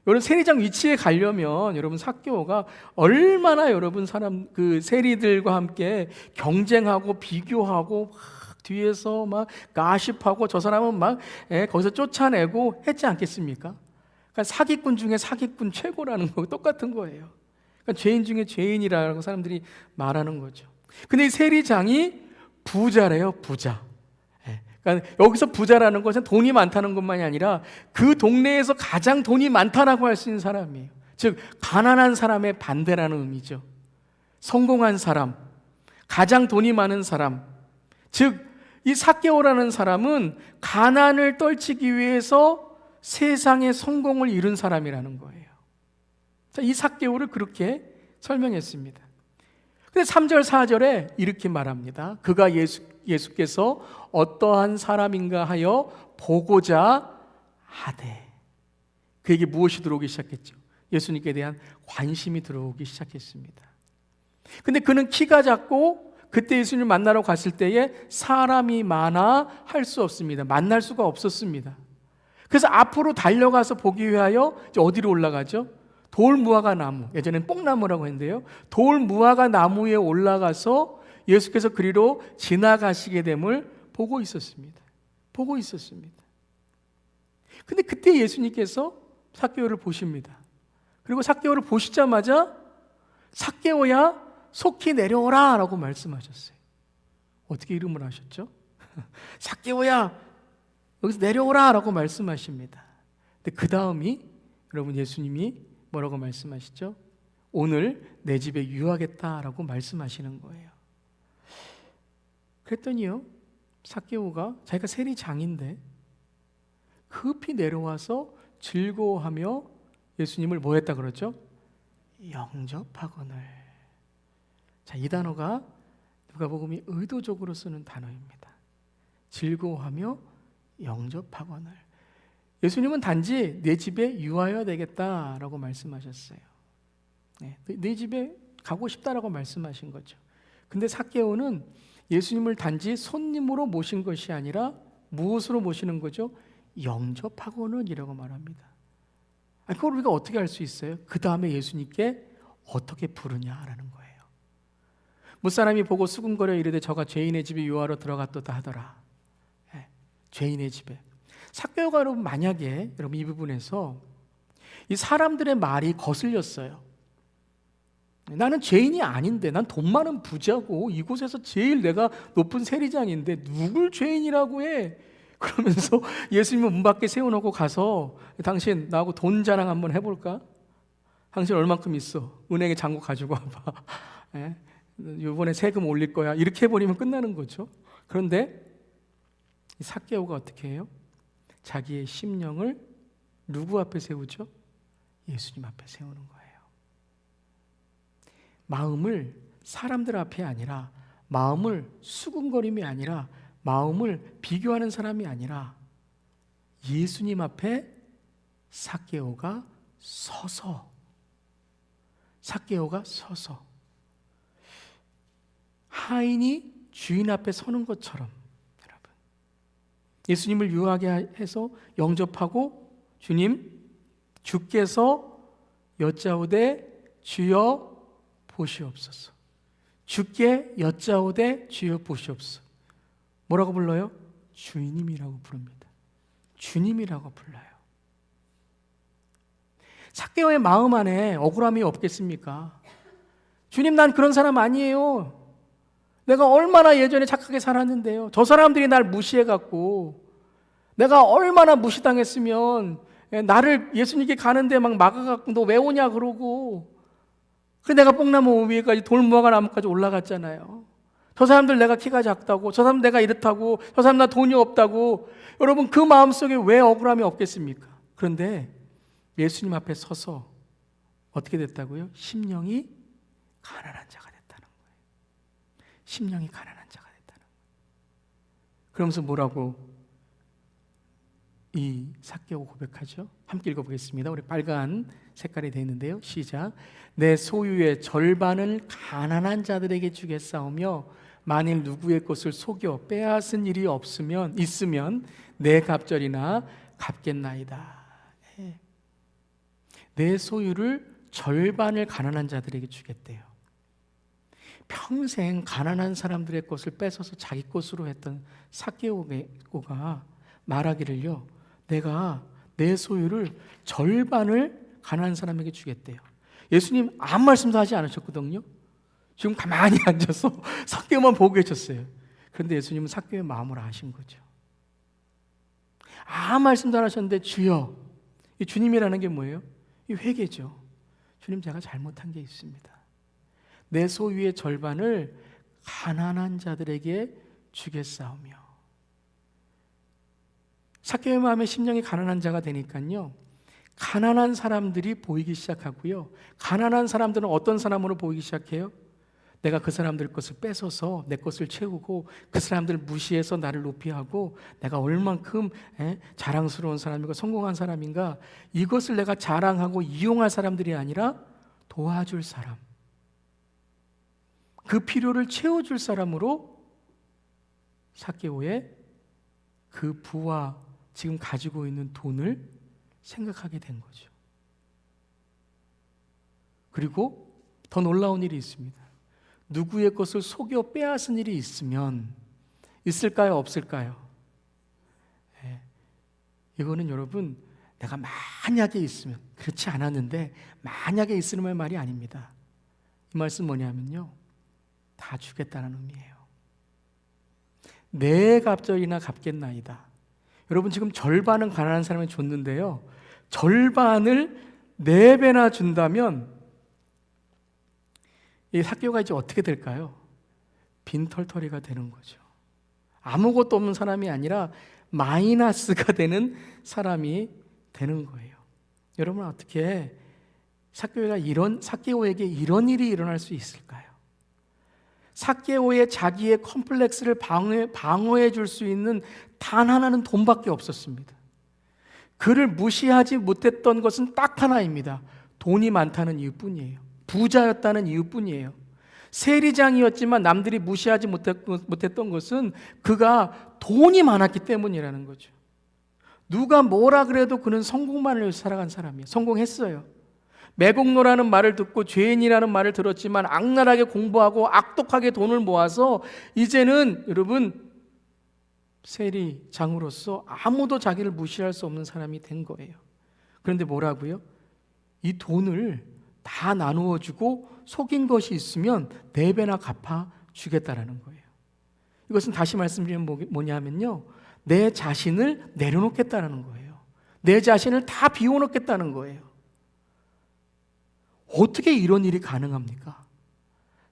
여러분, 세리장 위치에 가려면 여러분 삭개오가 얼마나 여러분 사람 그 세리들과 함께 경쟁하고 비교하고 막 뒤에서 막 가십하고 저 사람은 막 거기서 쫓아내고 했지 않겠습니까? 그러니까 사기꾼 중에 사기꾼 최고라는 거 똑같은 거예요. 그러니까 죄인 중에 죄인이라고 사람들이 말하는 거죠. 근데 이 세리장이 부자래요, 부자. 그러니까 여기서 부자라는 것은 돈이 많다는 것만이 아니라 그 동네에서 가장 돈이 많다라고 할 수 있는 사람이에요. 즉 가난한 사람의 반대라는 의미죠. 성공한 사람, 가장 돈이 많은 사람. 즉 이 삭개오라는 사람은 가난을 떨치기 위해서 세상의 성공을 이룬 사람이라는 거예요. 자, 이 삭개오를 그렇게 설명했습니다. 근데 3절 4절에 이렇게 말합니다. 그가 예수께서 어떠한 사람인가 하여 보고자 하되. 그에게 무엇이 들어오기 시작했죠? 예수님께 대한 관심이 들어오기 시작했습니다. 근데 그는 키가 작고 그때 예수님을 만나러 갔을 때에 사람이 많아 할 수 없습니다. 만날 수가 없었습니다. 그래서 앞으로 달려가서 보기 위하여 어디로 올라가죠? 돌무화과 나무, 예전엔 뽕나무라고 했는데요, 돌무화과 나무에 올라가서 예수께서 그리로 지나가시게 됨을 보고 있었습니다. 보고 있었습니다. 근데 그때 예수님께서 삭개오를 보십니다. 그리고 삭개오를 보시자마자 삭개오야 속히 내려오라 라고 말씀하셨어요. 어떻게 이름을 하셨죠? 삭개오야 여기서 내려오라 라고 말씀하십니다. 근데 그 다음이 여러분 예수님이 뭐라고 말씀하시죠? 오늘 내 집에 유하겠다라고 말씀하시는 거예요. 그랬더니요, 삭개오가 자기가 세리장인데 급히 내려와서 즐거워하며 예수님을 뭐 했다 그러죠? 영접하거늘. 자, 이 단어가 누가복음이 의도적으로 쓰는 단어입니다. 즐거워하며 영접하거늘. 예수님은 단지 내 집에 유하여야 되겠다라고 말씀하셨어요. 내 집에 가고 싶다라고 말씀하신 거죠. 근데 삭개오는 예수님을 단지 손님으로 모신 것이 아니라 무엇으로 모시는 거죠? 영접하고는이라고 말합니다. 그걸 우리가 어떻게 알 수 있어요? 그 다음에 예수님께 어떻게 부르냐라는 거예요. 무사람이 보고 수군거려 이르되 저가 죄인의 집에 유하러 들어갔도다 하더라. 죄인의 집에. 삭개오가 여러분 만약에 여러분 이 부분에서 이 사람들의 말이 거슬렸어요. 나는 죄인이 아닌데, 난 돈 많은 부자고 이곳에서 제일 내가 높은 세리장인데 누굴 죄인이라고 해? 그러면서 예수님은 문 밖에 세워놓고 가서 당신 나하고 돈 자랑 한번 해볼까? 당신 얼만큼 있어? 은행에 잔고 가지고 와봐. 이번에 세금 올릴 거야. 이렇게 해버리면 끝나는 거죠. 그런데 삭개오가 어떻게 해요? 자기의 심령을 누구 앞에 세우죠? 예수님 앞에 세우는 거예요. 마음을 사람들 앞에 아니라, 마음을 수군거림이 아니라, 마음을 비교하는 사람이 아니라 예수님 앞에 삭개오가 서서 하인이 주인 앞에 서는 것처럼 여러분, 예수님을 유하게 해서 영접하고 주님, 주께서 여짜오되 주여 보시옵소서. 주께 여짜오되 주여 보시옵소서. 뭐라고 불러요? 주님이라고 부릅니다. 주님이라고 불러요. 삭개오의 마음 안에 억울함이 없겠습니까? 주님, 난 그런 사람 아니에요. 내가 얼마나 예전에 착하게 살았는데요. 저 사람들이 날 무시해갖고 내가 얼마나 무시당했으면 나를 예수님께 가는데 막 막아갖고 너 왜 오냐 그러고, 그래서 내가 뽕나무 위에까지 돌무화과 나무까지 올라갔잖아요. 저 사람들 내가 키가 작다고, 저 사람 내가 이렇다고, 저 사람 나 돈이 없다고. 여러분, 그 마음속에 왜 억울함이 없겠습니까? 그런데 예수님 앞에 서서 어떻게 됐다고요? 심령이 가난한 자가 됐다는 거예요. 심령이 가난한 자가 됐다는 거예요. 그러면서 뭐라고 이 삭개오 고백하죠? 함께 읽어보겠습니다. 우리 빨간 색깔이 되어 있는데요. 시작. 내 소유의 절반을 가난한 자들에게 주겠사오며 만일 누구의 것을 속여 빼앗은 일이 있으면 내 갑절이나 갚겠나이다. 내 소유를 절반을 가난한 자들에게 주겠대요. 평생 가난한 사람들의 것을 뺏어서 자기 것으로 했던 삭개오가 말하기를요, 내가 내 소유를 절반을 가난한 사람에게 주겠대요. 예수님 아무 말씀도 하지 않으셨거든요. 지금 가만히 앉아서 삭개오만 보고 계셨어요. 그런데 예수님은 삭개오의 마음을 아신 거죠. 아무 말씀도 안 하셨는데 주여, 이 주님이라는 게 뭐예요? 이 회개죠. 주님, 제가 잘못한 게 있습니다. 내 소유의 절반을 가난한 자들에게 주겠사오며. 삭개오의 마음에 심령이 가난한 자가 되니까요, 가난한 사람들이 보이기 시작하고요. 가난한 사람들은 어떤 사람으로 보이기 시작해요? 내가 그 사람들 것을 뺏어서 내 것을 채우고 그 사람들 무시해서 나를 높이하고 내가 얼만큼 자랑스러운 사람이고 성공한 사람인가, 이것을 내가 자랑하고 이용할 사람들이 아니라 도와줄 사람, 그 필요를 채워줄 사람으로 삭개오의 그 부와 지금 가지고 있는 돈을 생각하게 된 거죠. 그리고 더 놀라운 일이 있습니다. 누구의 것을 속여 빼앗은 일이 있을까요? 없을까요? 이거는 여러분, 내가 만약에 있으면, 그렇지 않았는데 만약에 있으면 말이 아닙니다. 이 말씀 뭐냐면요, 다 주겠다는 의미예요. 내 갑절이나 갚겠나이다. 여러분, 지금 절반은 가난한 사람이 줬는데요, 절반을 4배나 준다면 이 삭개오가 이제 어떻게 될까요? 빈털터리가 되는 거죠. 아무것도 없는 사람이 아니라 마이너스가 되는 사람이 되는 거예요. 여러분, 어떻게 삭개오에게 이런 일이 일어날 수 있을까요? 삭개오의 자기의 컴플렉스를 방어해 줄 수 있는 단 하나는 돈밖에 없었습니다. 그를 무시하지 못했던 것은 딱 하나입니다. 돈이 많다는 이유뿐이에요. 부자였다는 이유뿐이에요. 세리장이었지만 남들이 무시하지 못했던 것은 그가 돈이 많았기 때문이라는 거죠. 누가 뭐라 그래도 그는 성공만을 위해서 살아간 사람이에요. 성공했어요. 매국노라는 말을 듣고 죄인이라는 말을 들었지만 악랄하게 공부하고 악독하게 돈을 모아서 이제는 여러분 세리장으로서 아무도 자기를 무시할 수 없는 사람이 된 거예요. 그런데 뭐라고요? 이 돈을 다 나누어 주고 속인 것이 있으면 4배나 갚아 주겠다라는 거예요. 이것은 다시 말씀드리면 뭐냐면요, 내 자신을 내려놓겠다는 거예요. 내 자신을 다 비워놓겠다는 거예요. 어떻게 이런 일이 가능합니까?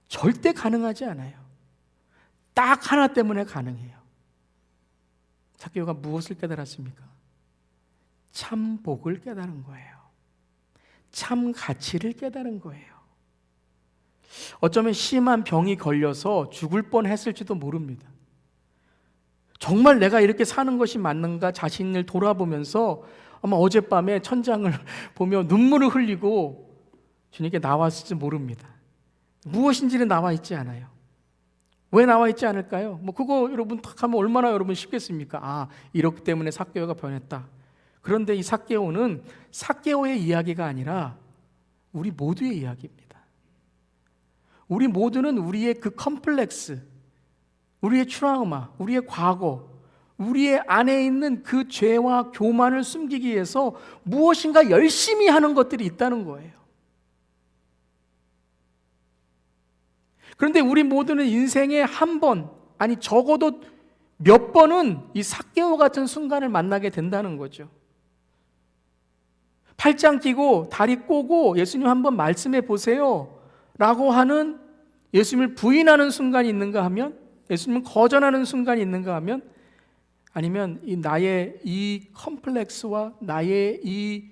절대 가능하지 않아요. 딱 하나 때문에 가능해요. 삭개오가 무엇을 깨달았습니까? 참 복을 깨달은 거예요. 참 가치를 깨달은 거예요. 어쩌면 심한 병이 걸려서 죽을 뻔했을지도 모릅니다. 정말 내가 이렇게 사는 것이 맞는가 자신을 돌아보면서 아마 어젯밤에 천장을 보며 눈물을 흘리고 주님께 나왔을지 모릅니다. 무엇인지는 나와 있지 않아요. 왜 나와 있지 않을까요? 그거 여러분 딱 하면 얼마나 여러분 쉽겠습니까? 이렇기 때문에 삭개오가 변했다. 그런데 이 삭개오는 삭개오의 이야기가 아니라 우리 모두의 이야기입니다. 우리 모두는 우리의 그 컴플렉스, 우리의 트라우마, 우리의 과거, 우리의 안에 있는 그 죄와 교만을 숨기기 위해서 무엇인가 열심히 하는 것들이 있다는 거예요. 그런데 우리 모두는 인생에 한 번, 아니 적어도 몇 번은 이 삭개오 같은 순간을 만나게 된다는 거죠. 팔짱 끼고 다리 꼬고 예수님 한번 말씀해 보세요 라고 하는, 예수님을 부인하는 순간이 있는가 하면, 예수님을 거절하는 순간이 있는가 하면, 아니면 나의 이 컴플렉스와 나의 이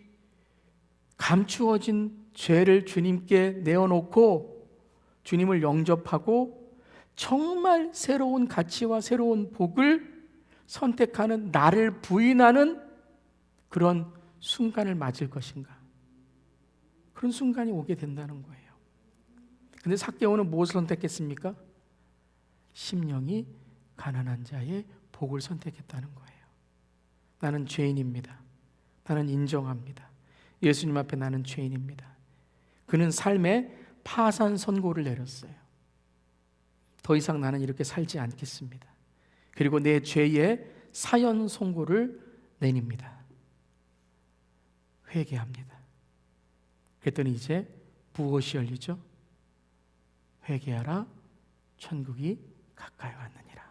감추어진 죄를 주님께 내어놓고 주님을 영접하고 정말 새로운 가치와 새로운 복을 선택하는, 나를 부인하는 그런 순간을 맞을 것인가? 그런 순간이 오게 된다는 거예요. 근데 삭개오는 무엇을 선택했습니까? 심령이 가난한 자의 복을 선택했다는 거예요. 나는 죄인입니다. 나는 인정합니다. 예수님 앞에 나는 죄인입니다. 그는 삶에 파산 선고를 내렸어요. 더 이상 나는 이렇게 살지 않겠습니다. 그리고 내 죄의 사연 선고를 내립니다. 회개합니다. 그랬더니 이제 무엇이 열리죠? 회개하라, 천국이 가까이 왔느니라.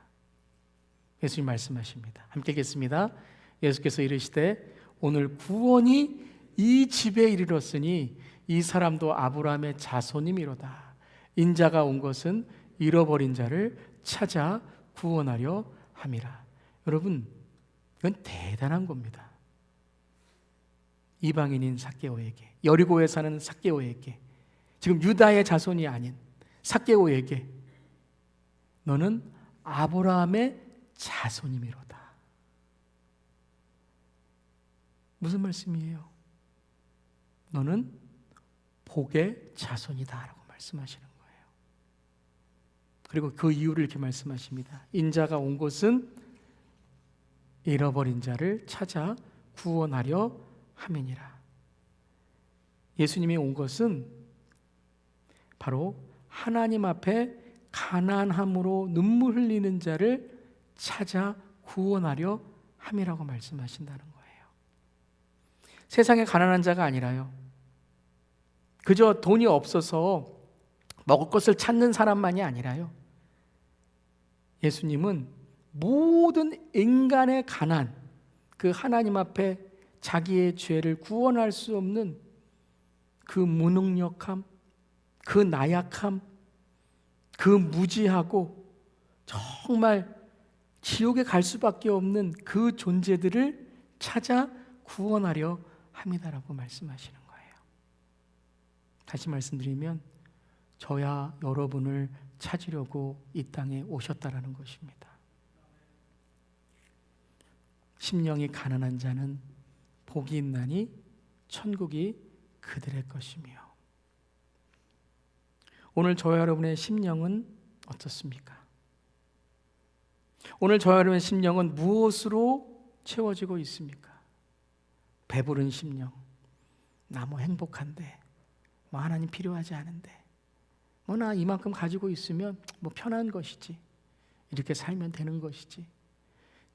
예수님 말씀하십니다. 함께 읽겠습니다. 예수께서 이르시되 오늘 구원이 이 집에 이르렀으니 이 사람도 아브라함의 자손이미로다. 인자가 온 것은 잃어버린 자를 찾아 구원하려 함이라. 여러분, 이건 대단한 겁니다. 이방인인 삭개오에게, 여리고에 사는 삭개오에게, 지금 유다의 자손이 아닌 삭개오에게 너는 아브라함의 자손이미로다. 무슨 말씀이에요? 너는 복의 자손이다 라고 말씀하시는 거예요. 그리고 그 이유를 이렇게 말씀하십니다. 인자가 온 곳은 잃어버린 자를 찾아 구원하려 함이니라. 예수님이 온 것은 바로 하나님 앞에 가난함으로 눈물 흘리는 자를 찾아 구원하려 함이라고 말씀하신다는 거예요. 세상에 가난한 자가 아니라요, 그저 돈이 없어서 먹을 것을 찾는 사람만이 아니라요, 예수님은 모든 인간의 가난, 그 하나님 앞에 자기의 죄를 구원할 수 없는 그 무능력함, 그 나약함, 그 무지하고 정말 지옥에 갈 수밖에 없는 그 존재들을 찾아 구원하려 합니다라고 말씀하시는 거예요. 다시 말씀드리면 저야 여러분을 찾으려고 이 땅에 오셨다라는 것입니다. 심령이 가난한 자는 복이 있나니 천국이 그들의 것이며. 오늘 저와 여러분의 심령은 어떻습니까? 오늘 저와 여러분의 심령은 무엇으로 채워지고 있습니까? 배부른 심령, 나 행복한데, 하나님 필요하지 않은데, 나 이만큼 가지고 있으면 편한 것이지, 이렇게 살면 되는 것이지.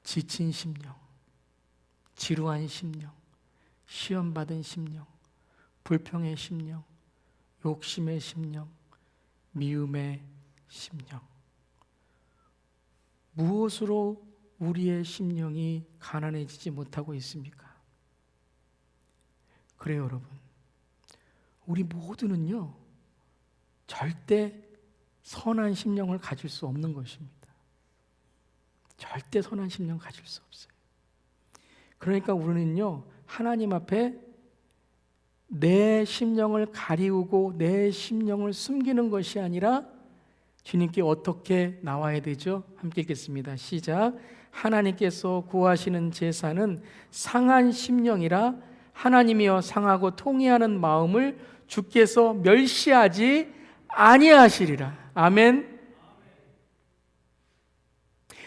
지친 심령, 지루한 심령, 시험 받은 심령, 불평의 심령, 욕심의 심령, 미움의 심령. 무엇으로 우리의 심령이 가난해지지 못하고 있습니까? 그래요, 여러분. 우리 모두는요, 절대 선한 심령을 가질 수 없는 것입니다. 절대 선한 심령 가질 수 없어요. 그러니까 우리는요, 하나님 앞에 내 심령을 가리우고 내 심령을 숨기는 것이 아니라 주님께 어떻게 나와야 되죠? 함께 읽겠습니다. 시작. 하나님께서 구하시는 제사는 상한 심령이라 하나님이여 상하고 통회하는 마음을 주께서 멸시하지 아니하시리라. 아멘.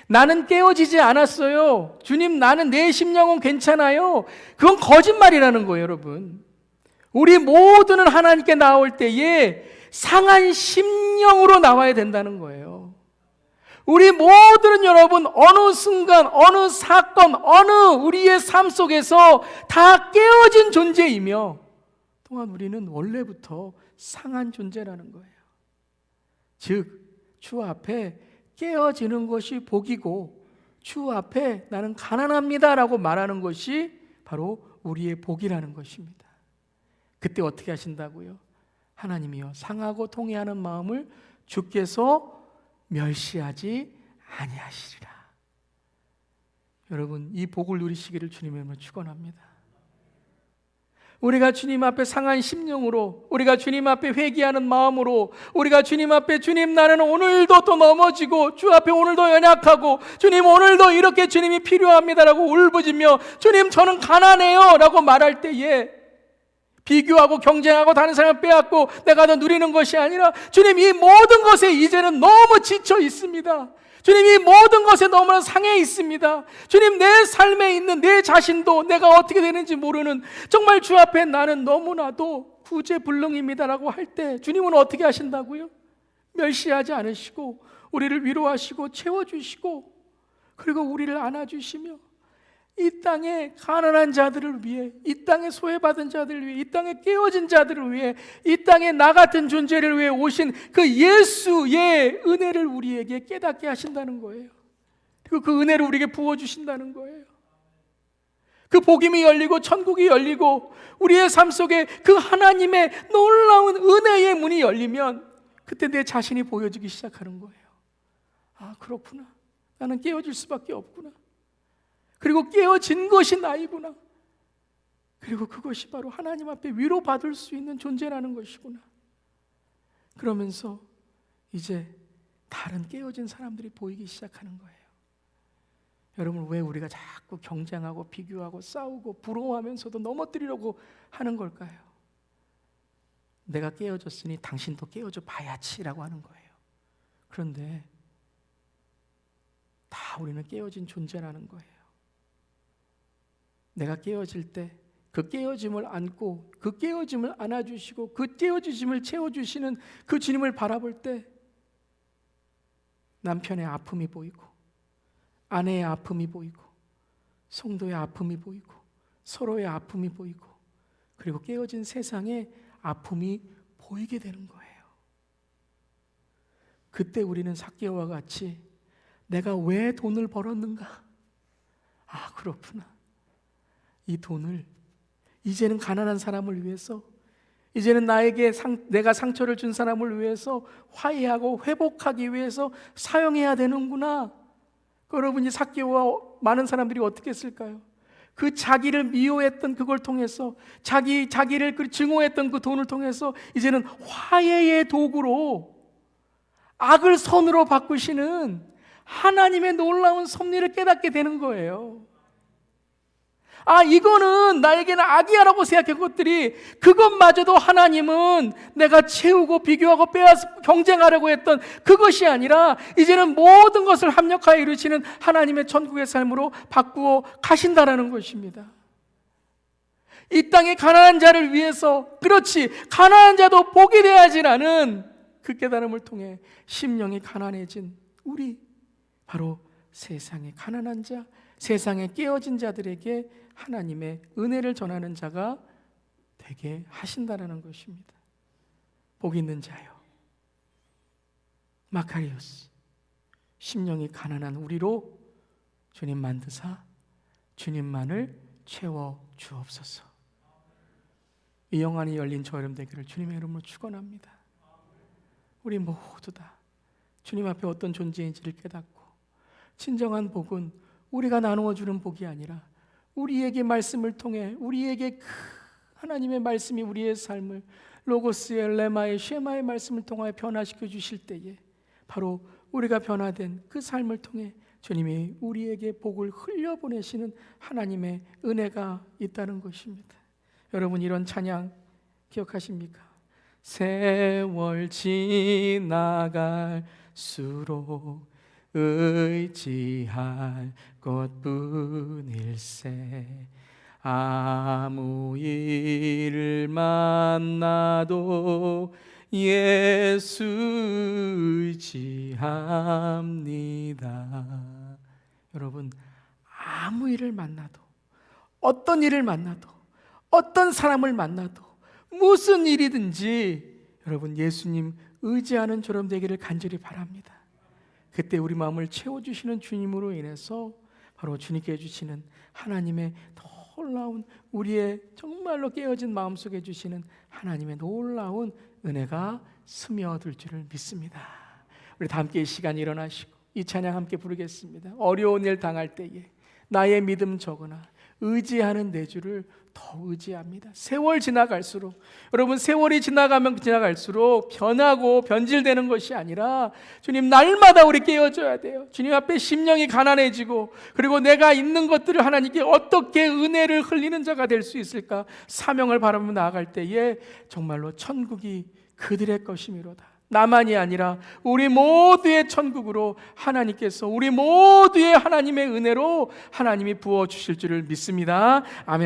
나는 깨어지지 않았어요. 주님, 나는 내 심령은 괜찮아요. 그건 거짓말이라는 거예요, 여러분. 우리 모두는 하나님께 나올 때에 상한 심령으로 나와야 된다는 거예요. 우리 모두는 여러분 어느 순간, 어느 사건, 어느 우리의 삶 속에서 다 깨어진 존재이며 또한 우리는 원래부터 상한 존재라는 거예요. 즉, 주 앞에 깨어지는 것이 복이고 주 앞에 나는 가난합니다라고 말하는 것이 바로 우리의 복이라는 것입니다. 그때 어떻게 하신다고요? 하나님이여 상하고 통회하는 마음을 주께서 멸시하지 아니하시리라. 여러분, 이 복을 누리시기를 주님의 이름으로 축원합니다. 우리가 주님 앞에 상한 심령으로, 우리가 주님 앞에 회개하는 마음으로, 우리가 주님 앞에 주님 나는 오늘도 또 넘어지고 주 앞에 오늘도 연약하고 주님 오늘도 이렇게 주님이 필요합니다라고 울부짖며 주님 저는 가난해요 라고 말할 때에 비교하고 경쟁하고 다른 사람 빼앗고 내가 더 누리는 것이 아니라 주님 이 모든 것에 이제는 너무 지쳐 있습니다. 주님 이 모든 것에 너무나 상해 있습니다. 주님 내 삶에 있는 내 자신도 내가 어떻게 되는지 모르는 정말 주 앞에 나는 너무나도 구제불능입니다라고 할 때 주님은 어떻게 하신다고요? 멸시하지 않으시고 우리를 위로하시고 채워주시고 그리고 우리를 안아주시며 이 땅에 가난한 자들을 위해, 이 땅에 소외받은 자들을 위해, 이 땅에 깨어진 자들을 위해, 이 땅에 나 같은 존재를 위해 오신 그 예수의 은혜를 우리에게 깨닫게 하신다는 거예요. 그리고 그 은혜를 우리에게 부어주신다는 거예요. 그 복음이 열리고 천국이 열리고 우리의 삶 속에 그 하나님의 놀라운 은혜의 문이 열리면 그때 내 자신이 보여지기 시작하는 거예요. 아, 그렇구나. 나는 깨어질 수밖에 없구나. 그리고 깨어진 것이 나이구나. 그리고 그것이 바로 하나님 앞에 위로받을 수 있는 존재라는 것이구나. 그러면서 이제 다른 깨어진 사람들이 보이기 시작하는 거예요. 여러분, 왜 우리가 자꾸 경쟁하고 비교하고 싸우고 부러워하면서도 넘어뜨리려고 하는 걸까요? 내가 깨어졌으니 당신도 깨어져 봐야지라고 하는 거예요. 그런데 다 우리는 깨어진 존재라는 거예요. 내가 깨어질 때 그 깨어짐을 안고 그 깨어짐을 안아주시고 그 깨어짐을 채워주시는 그 주님을 바라볼 때 남편의 아픔이 보이고 아내의 아픔이 보이고 성도의 아픔이 보이고 서로의 아픔이 보이고 그리고 깨어진 세상의 아픔이 보이게 되는 거예요. 그때 우리는 삭개오와 같이 내가 왜 돈을 벌었는가? 아, 그렇구나. 이 돈을 이제는 가난한 사람을 위해서, 이제는 내가 상처를 준 사람을 위해서 화해하고 회복하기 위해서 사용해야 되는구나. 여러분이 삭개오와 많은 사람들이 어떻게 했을까요? 그 자기를 미워했던 그걸 통해서 자기를 증오했던 그 돈을 통해서 이제는 화해의 도구로 악을 선으로 바꾸시는 하나님의 놀라운 섭리를 깨닫게 되는 거예요. 아, 이거는 나에게는 악이야라고 생각한 것들이 그것마저도 하나님은 내가 채우고 비교하고 빼앗고 경쟁하려고 했던 그것이 아니라 이제는 모든 것을 합력하여 이루시는 하나님의 천국의 삶으로 바꾸어 가신다라는 것입니다. 이 땅의 가난한 자를 위해서, 그렇지, 가난한 자도 복이 되어야지라는 그 깨달음을 통해 심령이 가난해진 우리, 바로 세상의 가난한 자, 세상에 깨어진 자들에게 하나님의 은혜를 전하는 자가 되게 하신다라는 것입니다. 복 있는 자요, 마카리오스, 심령이 가난한 우리로 주님 만드사 주님만을 채워 주옵소서. 이 영안이 열린 저 여러분 되기를 주님의 이름으로 축원합니다. 우리 모두 다 주님 앞에 어떤 존재인지를 깨닫고 진정한 복은 우리가 나누어 주는 복이 아니라 우리에게 말씀을 통해 우리에게 그 하나님의 말씀이 우리의 삶을 로고스의 레마의 쉐마의 말씀을 통하여 변화시켜 주실 때에 바로 우리가 변화된 그 삶을 통해 주님이 우리에게 복을 흘려보내시는 하나님의 은혜가 있다는 것입니다. 여러분, 이런 찬양 기억하십니까? 세월 지나갈수록 의지할 것뿐일세. 아무 일을 만나도 예수 의지합니다. 여러분, 아무 일을 만나도, 어떤 일을 만나도, 어떤 사람을 만나도, 무슨 일이든지 여러분 예수님 의지하는 저럼 되기를 간절히 바랍니다. 그때 우리 마음을 채워주시는 주님으로 인해서 바로 주님께 주시는 하나님의 놀라운, 우리의 정말로 깨어진 마음속에 주시는 하나님의 놀라운 은혜가 스며들 줄을 믿습니다. 우리 다 함께 이 시간 일어나시고 이 찬양 함께 부르겠습니다. 어려운 일 당할 때에 나의 믿음 적으나 의지하는 내 주를 더 의지합니다. 세월 지나갈수록, 여러분, 세월이 지나가면 지나갈수록 변하고 변질되는 것이 아니라 주님 날마다 우리 깨어져야 돼요. 주님 앞에 심령이 가난해지고, 그리고 내가 있는 것들을 하나님께 어떻게 은혜를 흘리는 자가 될 수 있을까 사명을 바라보며 나아갈 때에 정말로 천국이 그들의 것이미로다. 나만이 아니라 우리 모두의 천국으로 하나님께서 우리 모두의 하나님의 은혜로 하나님이 부어주실 줄을 믿습니다. 아멘.